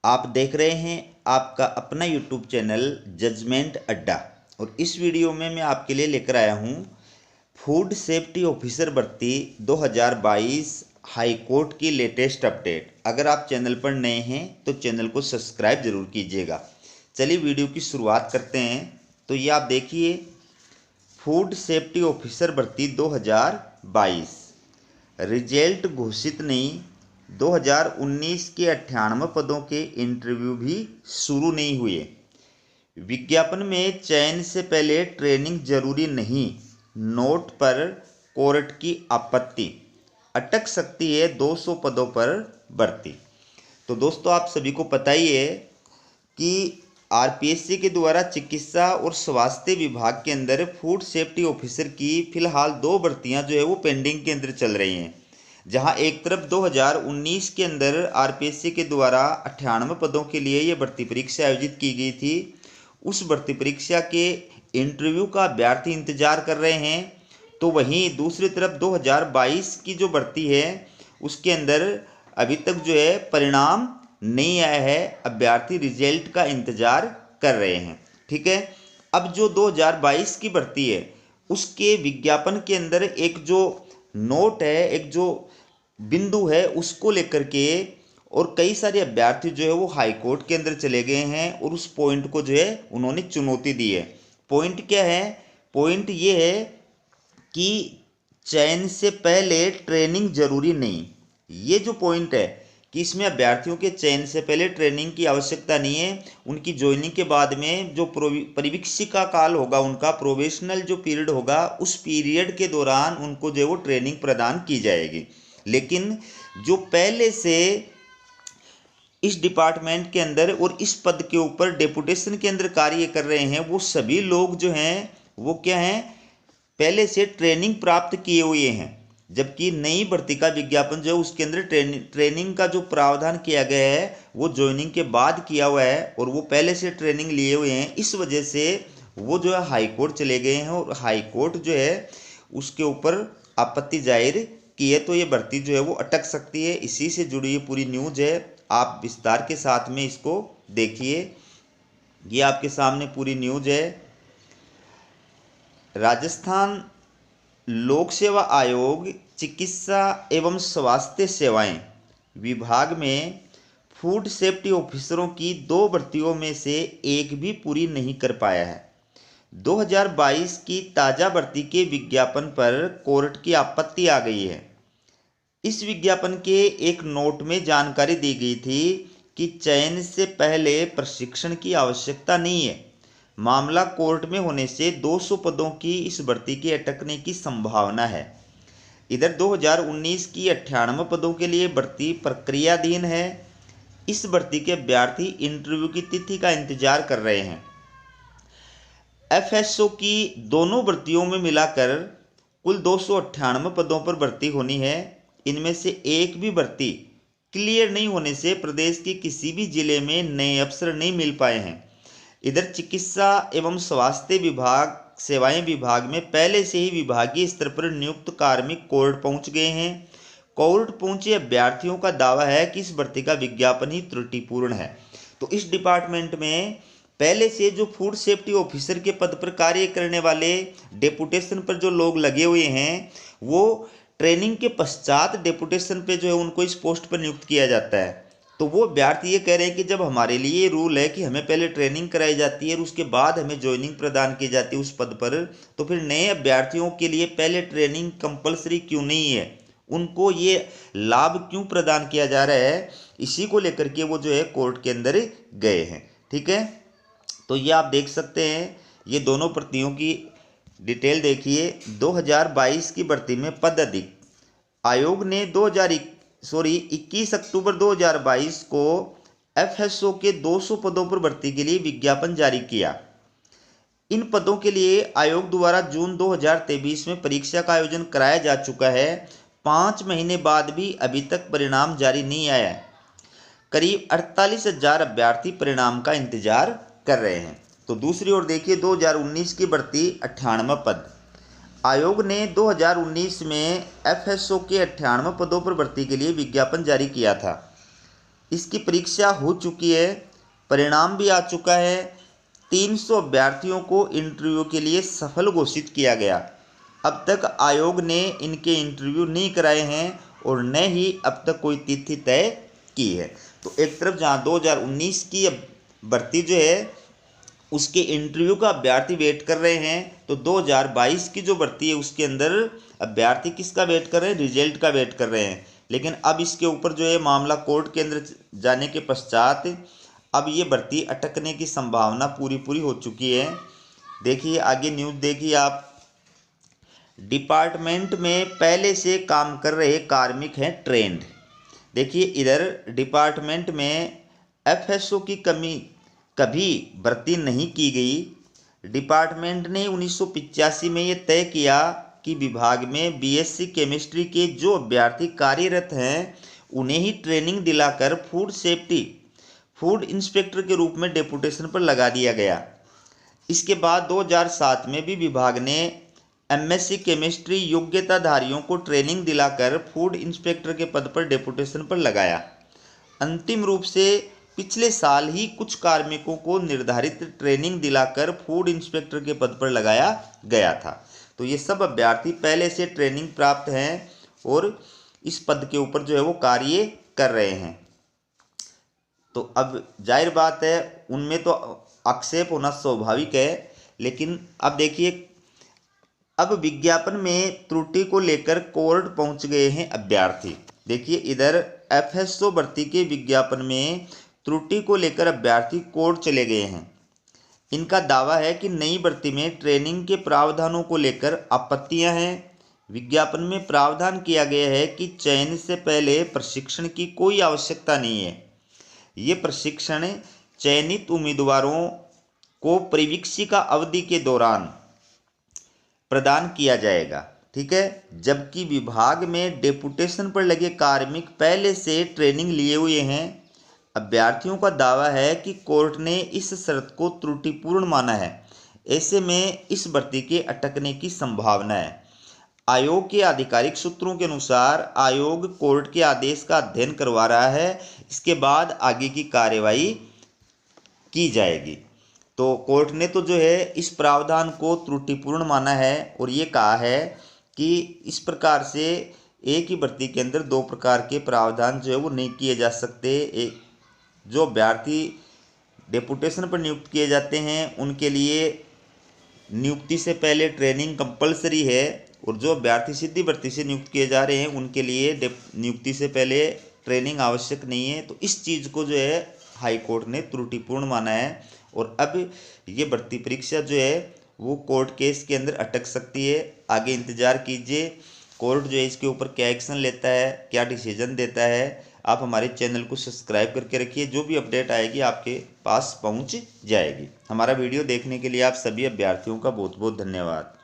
आप देख रहे हैं आपका अपना यूट्यूब चैनल जजमेंट अड्डा। और इस वीडियो में मैं आपके लिए लेकर आया हूं फूड सेफ्टी ऑफिसर भर्ती 2022 हाई कोर्ट की लेटेस्ट अपडेट। अगर आप चैनल पर नए हैं तो चैनल को सब्सक्राइब जरूर कीजिएगा। चलिए वीडियो की शुरुआत करते हैं। तो ये आप देखिए, फूड सेफ्टी ऑफिसर भर्ती 2022 रिजल्ट घोषित नहीं। 2019 के 98 पदों के इंटरव्यू भी शुरू नहीं हुए। विज्ञापन में चयन से पहले ट्रेनिंग जरूरी नहीं, नोट पर कोर्ट की आपत्ति। अटक सकती है 200 पदों पर भर्ती। तो दोस्तों, आप सभी को पता ही है कि आरपीएससी के द्वारा चिकित्सा और स्वास्थ्य विभाग के अंदर फूड सेफ्टी ऑफिसर की फिलहाल 2 भर्तियां जो है वो पेंडिंग के अंदर चल रही हैं। जहां एक तरफ 2019 के अंदर आरपीएससी के द्वारा 98 पदों के लिए ये भर्ती परीक्षा आयोजित की गई थी। उस भर्ती परीक्षा के इंटरव्यू का अभ्यर्थी इंतजार कर रहे हैं। तो वहीं दूसरी तरफ 2022 की जो भर्ती है उसके अंदर अभी तक जो है परिणाम नहीं आया है। अभ्यर्थी रिजल्ट का इंतजार कर रहे हैं। ठीक है। अब जो 2022 की भर्ती है उसके विज्ञापन के अंदर एक जो नोट है, एक जो बिंदु है, उसको लेकर के और कई सारे अभ्यर्थी जो है वो हाई कोर्ट के अंदर चले गए हैं और उस पॉइंट को जो है उन्होंने चुनौती दी है। पॉइंट क्या है? पॉइंट ये है कि चयन से पहले ट्रेनिंग जरूरी नहीं। ये जो पॉइंट है कि इसमें अभ्यर्थियों के चयन से पहले ट्रेनिंग की आवश्यकता नहीं है। उनकी ज्वाइनिंग के बाद में जो परिवीक्षिका काल होगा, उनका प्रोबेशनल जो पीरियड होगा, उस पीरियड के दौरान उनको जो है वो ट्रेनिंग प्रदान की जाएगी। लेकिन जो पहले से इस डिपार्टमेंट के अंदर और इस पद के ऊपर डेपुटेशन के अंदर कार्य कर रहे हैं, वो सभी लोग जो हैं वो क्या हैं, पहले से ट्रेनिंग प्राप्त किए हुए हैं। जबकि नई भर्ती का विज्ञापन जो है उसके अंदर ट्रेनिंग का जो प्रावधान किया गया है वो ज्वाइनिंग के बाद किया हुआ है और वो पहले से ट्रेनिंग लिए हुए हैं। इस वजह से वो जो है हाई कोर्ट चले गए हैं और हाई कोर्ट जो है उसके ऊपर आपत्ति जाहिर की है। तो ये भर्ती जो है वो अटक सकती है। इसी से जुड़ी ये पूरी न्यूज है। आप विस्तार के साथ में इसको देखिए। ये आपके सामने पूरी न्यूज है। राजस्थान लोक सेवा आयोग चिकित्सा एवं स्वास्थ्य सेवाएं विभाग में फूड सेफ्टी ऑफिसरों की 2 भर्तियों में से एक भी पूरी नहीं कर पाया है। 2022 की ताज़ा भर्ती के विज्ञापन पर कोर्ट की आपत्ति आ गई है। इस विज्ञापन के एक नोट में जानकारी दी गई थी कि चयन से पहले प्रशिक्षण की आवश्यकता नहीं है। मामला कोर्ट में होने से 200 पदों की इस भर्ती के अटकने की संभावना है। इधर 2019 की 98 पदों के लिए भर्ती प्रक्रियाधीन है। इस भर्ती के अभ्यर्थी इंटरव्यू की तिथि का इंतजार कर रहे हैं। एफएसओ की दोनों भर्तियों में मिलाकर कुल 298 पदों पर भर्ती होनी है। इनमें से एक भी भर्ती क्लियर नहीं होने से प्रदेश के किसी भी जिले में नए अफसर नहीं मिल पाए हैं। इधर चिकित्सा एवं स्वास्थ्य विभाग सेवाएं विभाग में पहले से ही विभागीय स्तर पर नियुक्त कार्मिक कोर्ट पहुंच गए हैं। कोर्ट पहुंचे अभ्यर्थियों का दावा है कि इस भर्ती का विज्ञापन ही त्रुटिपूर्ण है। तो इस डिपार्टमेंट में पहले से जो फूड सेफ्टी ऑफिसर के पद पर कार्य करने वाले डेपुटेशन पर जो लोग लगे हुए हैं, वो ट्रेनिंग के पश्चात डेपुटेशन पे जो है उनको इस पोस्ट पर नियुक्त किया जाता है। तो वो अभ्यर्थी ये कह रहे हैं कि जब हमारे लिए रूल है कि हमें पहले ट्रेनिंग कराई जाती है और उसके बाद हमें ज्वाइनिंग प्रदान की जाती है उस पद पर, तो फिर नए अभ्यर्थियों के लिए पहले ट्रेनिंग कंपलसरी क्यों नहीं है? उनको ये लाभ क्यों प्रदान किया जा रहा है? इसी को लेकर के वो जो है कोर्ट के अंदर गए हैं। ठीक है। तो ये आप देख सकते हैं, ये दोनों भर्तियों की डिटेल देखिए। 2022 की भर्ती में पद अधिक आयोग ने 21 अक्टूबर 2022 को एफएसओ के 200 पदों पर भर्ती के लिए विज्ञापन जारी किया। इन पदों के लिए आयोग द्वारा जून 2023 में परीक्षा का आयोजन कराया जा चुका है। 5 महीने बाद भी अभी तक परिणाम जारी नहीं आया है। करीब 48,000 अभ्यर्थी परिणाम का इंतजार कर रहे हैं। तो दूसरी ओर देखिए, 2019 की भर्ती 98 पद। आयोग ने 2019 में एफएसओ के 98 पदों पर भर्ती के लिए विज्ञापन जारी किया था। इसकी परीक्षा हो चुकी है, परिणाम भी आ चुका है। 300 अभ्यर्थियों को इंटरव्यू के लिए सफल घोषित किया गया। अब तक आयोग ने इनके इंटरव्यू नहीं कराए हैं और न ही अब तक कोई तिथि तय की है। तो एक तरफ जहां 2019 की भर्ती जो है उसके इंटरव्यू का अभ्यर्थी वेट कर रहे हैं, तो 2022 की जो भर्ती है उसके अंदर अभ्यर्थी किसका वेट कर रहे हैं? रिजल्ट का वेट कर रहे हैं। लेकिन अब इसके ऊपर जो है मामला कोर्ट के अंदर जाने के पश्चात अब ये भर्ती अटकने की संभावना पूरी हो चुकी है। देखिए आगे न्यूज़ देखिए आप। डिपार्टमेंट में पहले से काम कर रहे कार्मिक हैं ट्रेंड। देखिए इधर डिपार्टमेंट में एफएसओ की कमी कभी भर्ती नहीं की गई। डिपार्टमेंट ने 1985 में ये तय किया कि विभाग में बीएससी केमिस्ट्री के जो अभ्यर्थी कार्यरत हैं उन्हें ही ट्रेनिंग दिलाकर फूड इंस्पेक्टर के रूप में डेपुटेशन पर लगा दिया गया। इसके बाद 2007 में भी विभाग ने एमएससी केमिस्ट्री योग्यताधारियों को ट्रेनिंग दिलाकर फूड इंस्पेक्टर के पद पर डेपुटेशन पर लगाया। अंतिम रूप से पिछले साल ही कुछ कार्मिकों को निर्धारित ट्रेनिंग दिलाकर फूड इंस्पेक्टर के पद पर लगाया गया था। तो ये सब अभ्यर्थी पहले से ट्रेनिंग प्राप्त हैं और इस पद के ऊपर जो है वो कार्य कर रहे हैं। तो अब जाहिर बात है उनमें तो आक्षेप होना स्वाभाविक है। लेकिन अब देखिए, अब विज्ञापन में त्रुटि को लेकर कोर्ट पहुंच गए हैं अभ्यर्थी। देखिए इधर एफएसओ भर्ती के विज्ञापन में त्रुटि को लेकर अभ्यर्थी कोर्ट चले गए हैं। इनका दावा है कि नई भर्ती में ट्रेनिंग के प्रावधानों को लेकर आपत्तियां हैं। विज्ञापन में प्रावधान किया गया है कि चयन से पहले प्रशिक्षण की कोई आवश्यकता नहीं है। ये प्रशिक्षण चयनित उम्मीदवारों को परिवीक्षिका अवधि के दौरान प्रदान किया जाएगा। ठीक है, जबकि विभाग में डेपुटेशन पर लगे कार्मिक पहले से ट्रेनिंग लिए हुए हैं। अभ्यर्थियों का दावा है कि कोर्ट ने इस शर्त को त्रुटिपूर्ण माना है। ऐसे में इस भर्ती के अटकने की संभावना है। आयोग के आधिकारिक सूत्रों के अनुसार आयोग कोर्ट के आदेश का अध्ययन करवा रहा है। इसके बाद आगे की कार्यवाही की जाएगी। तो कोर्ट ने तो जो है इस प्रावधान को त्रुटिपूर्ण माना है और ये कहा है कि इस प्रकार से एक ही भर्ती के अंदर दो प्रकार के प्रावधान जो है वो नहीं किए जा सकते। एक जो अभ्यर्थी डेपुटेशन पर नियुक्त किए जाते हैं उनके लिए नियुक्ति से पहले ट्रेनिंग कंपलसरी है, और जो अभ्यर्थी सीधी भर्ती से नियुक्त किए जा रहे हैं उनके लिए नियुक्ति से पहले ट्रेनिंग आवश्यक नहीं है। तो इस चीज़ को जो है हाई कोर्ट ने त्रुटिपूर्ण माना है और अब ये भर्ती परीक्षा जो है वो कोर्ट केस के अंदर अटक सकती है। आगे इंतज़ार कीजिए कोर्ट जो है इसके ऊपर क्या एक्शन लेता है, क्या डिसीजन देता है। आप हमारे चैनल को सब्सक्राइब करके रखिए, जो भी अपडेट आएगी आपके पास पहुंच जाएगी। हमारा वीडियो देखने के लिए आप सभी अभ्यर्थियों का बहुत बहुत धन्यवाद।